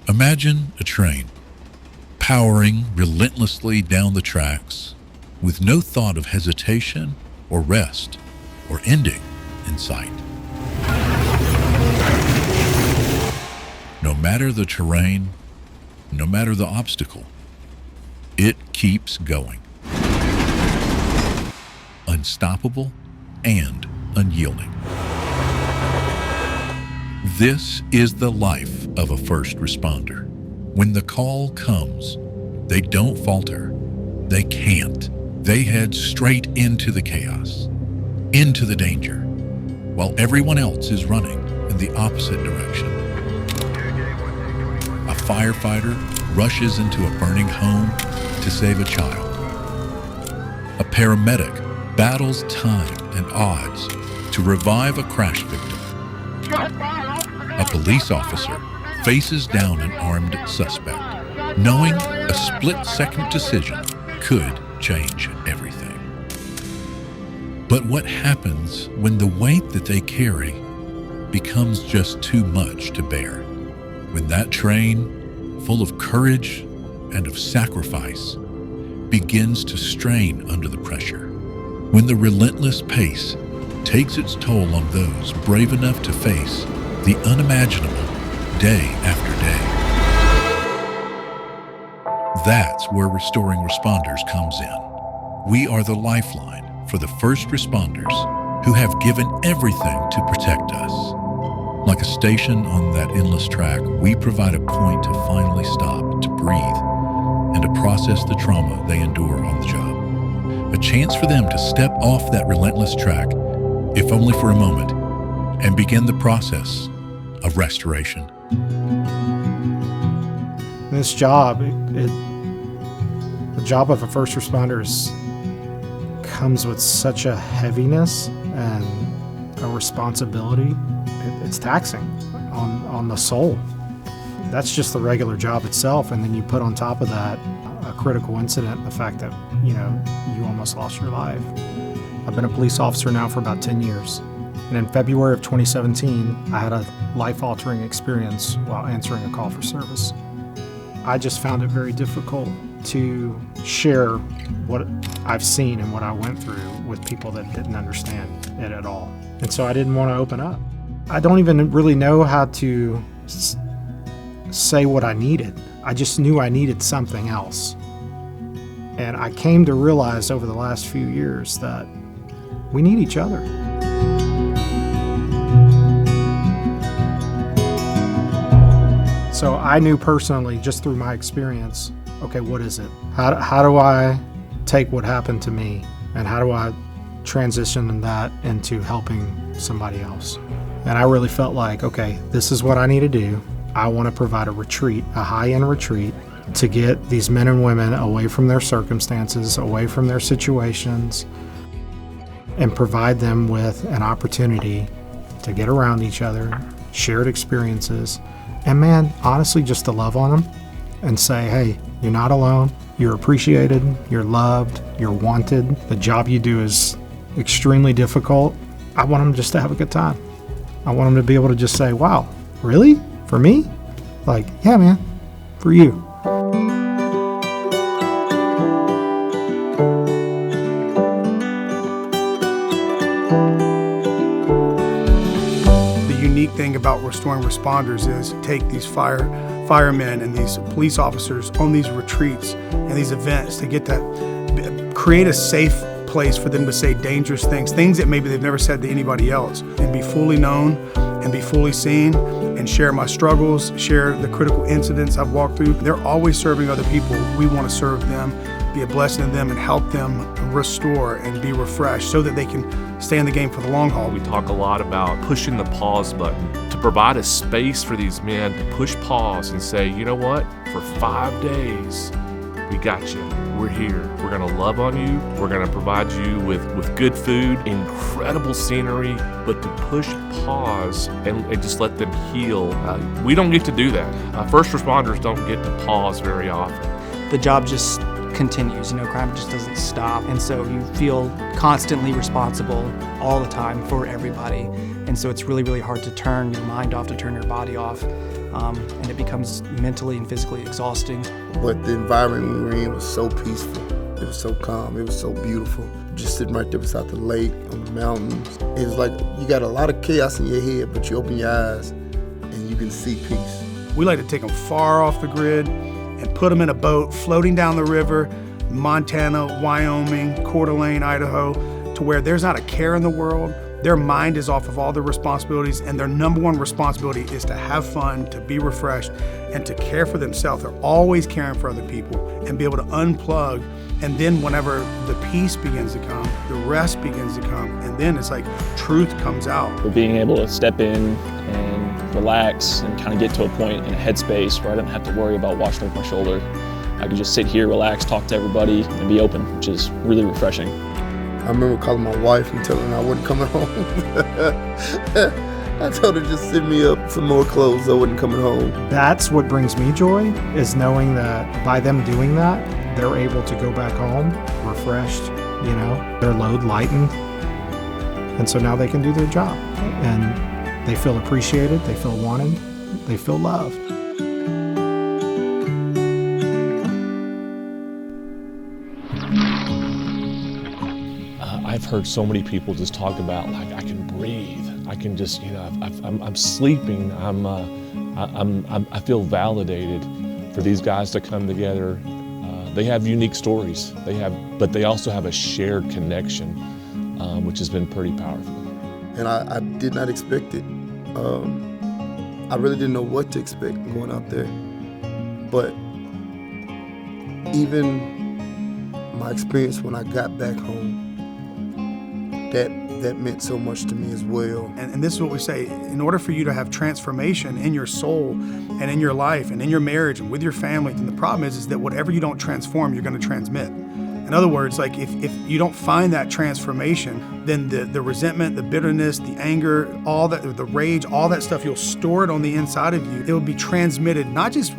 Imagine a train powering relentlessly down the tracks with no thought of hesitation or rest or ending in sight. No matter the terrain, no matter the obstacle, it keeps going. Unstoppable and unyielding. This is the life of a first responder. When the call comes, they don't falter. They can't. They head straight into the chaos, into the danger, while everyone else is running in the opposite direction. A firefighter rushes into a burning home to save a child. A paramedic battles time and odds to revive a crash victim. A police officer faces down an armed suspect, knowing a split-second decision could change everything. But what happens when the weight that they carry becomes just too much to bear? When that train, full of courage and of sacrifice, begins to strain under the pressure. When the relentless pace takes its toll on those brave enough to face the unimaginable day after day. That's where Restoring Responders comes in. We are the lifeline for the first responders who have given everything to protect us. Like a station on that endless track, we provide a point to finally stop, to breathe, and to process the trauma they endure on the job. A chance for them to step off that relentless track, if only for a moment, and begin the process of restoration. This job, the job of a first responder comes with such a heaviness and a responsibility. It's taxing on the soul. That's just the regular job itself, and then you put on top of that a critical incident, the fact that, you almost lost your life. I've been a police officer now for about 10 years. And in February of 2017, I had a life-altering experience while answering a call for service. I just found it very difficult to share what I've seen and what I went through with people that didn't understand it at all. And so I didn't want to open up. I don't even really know how to say what I needed. I just knew I needed something else. And I came to realize over the last few years that we need each other. So I knew personally, just through my experience, okay, what is it? How do I take what happened to me, and how do I transition that into helping somebody else? And I really felt like, okay, this is what I need to do. I want to provide a retreat, a high-end retreat, to get these men and women away from their circumstances, away from their situations, and provide them with an opportunity to get around each other, shared experiences, and man, honestly, just to love on them and say, hey, you're not alone, you're appreciated, you're loved, you're wanted. The job you do is extremely difficult. I want them just to have a good time. I want them to be able to just say, wow, really? For me? Like, yeah, man, for you. Thing about Restoring Responders is take these firemen and these police officers on these retreats and these events to get to create a safe place for them to say dangerous things that maybe they've never said to anybody else, and be fully known and be fully seen, and share my struggles, share the critical incidents I've walked through. They're always serving other people. We want to serve them, be a blessing to them, and help them restore and be refreshed so that they can stay in the game for the long haul. We talk a lot about pushing the pause button to provide a space for these men to push pause and say, you know what, for 5 days, we got you. We're here. We're going to love on you. We're going to provide you with good food, incredible scenery, but to push pause and just let them heal. We don't get to do that. First responders don't get to pause very often. The job just continues, crime just doesn't stop. And so you feel constantly responsible all the time for everybody. And so it's really, really hard to turn your mind off, to turn your body off. and it becomes mentally and physically exhausting. But the environment we were in was so peaceful. It was so calm. It was so beautiful. Just sitting right there beside the lake, on the mountains. It was like you got a lot of chaos in your head, but you open your eyes and you can see peace. We like to take them far off the grid and put them in a boat floating down the river, Montana, Wyoming, Coeur d'Alene, Idaho, to where there's not a care in the world. Their mind is off of all their responsibilities, and their number one responsibility is to have fun, to be refreshed, and to care for themselves. They're always caring for other people and be able to unplug. And then whenever the peace begins to come, the rest begins to come, and then it's like truth comes out. For being able to step in and relax and kind of get to a point in a headspace where I didn't have to worry about washing over my shoulder. I could just sit here, relax, talk to everybody, and be open, which is really refreshing. I remember calling my wife and telling her I wasn't coming home. I told her just send me up some more clothes, I wasn't coming home. That's what brings me joy, is knowing that by them doing that, they're able to go back home refreshed, their load lightened. And so now they can do their job. And they feel appreciated, they feel wanted, they feel loved. I've heard so many people just talk about, like, I can breathe. I can just, I'm sleeping. I feel validated. For these guys to come together, they have unique stories. But they also have a shared connection, which has been pretty powerful. And I did not expect it. I really didn't know what to expect going out there. But even my experience when I got back home, that meant so much to me as well. And this is what we say, in order for you to have transformation in your soul and in your life and in your marriage and with your family, then the problem is that whatever you don't transform, you're going to transmit. In other words, like if you don't find that transformation, then the resentment, the bitterness, the anger, all that, the rage, all that stuff, you'll store it on the inside of you. It will be transmitted not just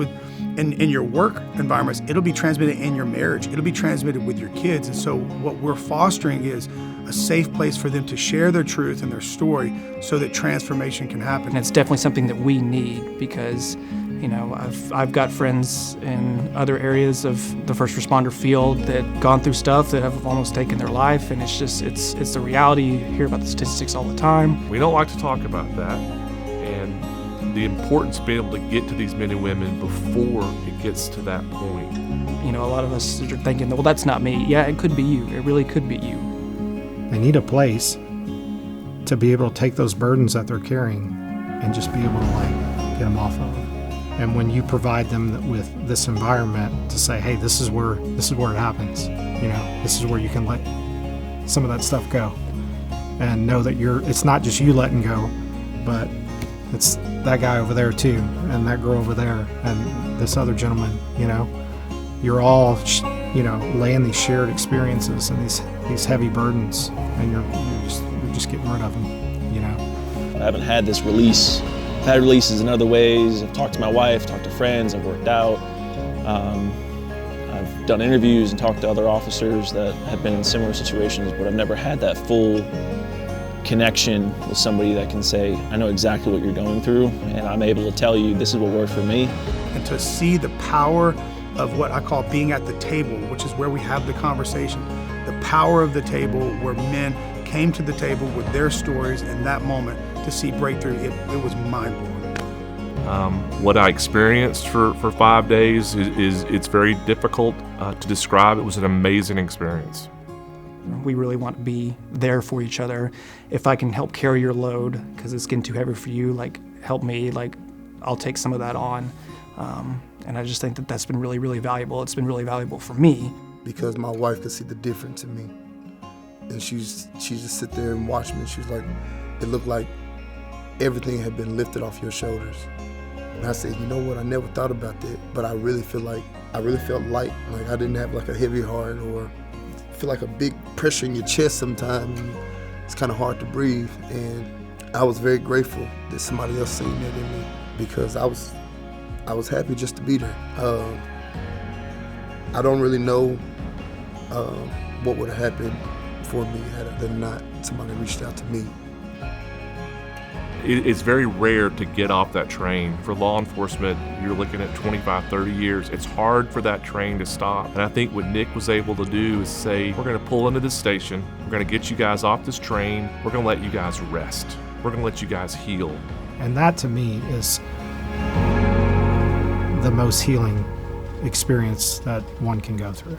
in your work environments, it'll be transmitted in your marriage. It'll be transmitted with your kids. And so what we're fostering is a safe place for them to share their truth and their story so that transformation can happen. And it's definitely something that we need because, I've got friends in other areas of the first responder field that gone through stuff that have almost taken their life, and it's the reality. You hear about the statistics all the time. We don't like to talk about that, and the importance of being able to get to these men and women before it gets to that point. A lot of us are thinking, well, that's not me. Yeah, it could be you. It really could be you. They need a place to be able to take those burdens that they're carrying and just be able to get them off of. And when you provide them with this environment to say, hey, this is where it happens. This is where you can let some of that stuff go and know that it's not just you letting go, but it's that guy over there too, and that girl over there, and this other gentleman. You're all laying these shared experiences and these heavy burdens, and you're just getting rid of them. I haven't had this release. I've had releases in other ways. I've talked to my wife, talked to friends, I've worked out. I've done interviews and talked to other officers that have been in similar situations, but I've never had that full connection with somebody that can say, I know exactly what you're going through, and I'm able to tell you this is what worked for me. And to see the power of what I call being at the table, which is where we have the conversation, the power of the table where men came to the table with their stories in that moment to see breakthrough, it was mind-blowing. What I experienced for 5 days is it's very difficult to describe. It was an amazing experience. We really want to be there for each other. If I can help carry your load because it's getting too heavy for you, help me, I'll take some of that on. And I just think that's been really, really valuable. It's been really valuable for me. Because my wife could see the difference in me. And she just sit there and watch me. She was like, it looked like everything had been lifted off your shoulders. And I said, you know what, I never thought about that, but I really felt light. Like I didn't have a heavy heart or feel like a big pressure in your chest sometimes. It's kind of hard to breathe. And I was very grateful that somebody else seen that in me because I was happy just to be there. I don't really know what would have happened for me had not somebody reached out to me. It's very rare to get off that train. For law enforcement, you're looking at 25, 30 years. It's hard for that train to stop. And I think what Nick was able to do is say, we're gonna pull into this station, we're gonna get you guys off this train, we're gonna let you guys rest. We're gonna let you guys heal. And that to me is the most healing experience that one can go through.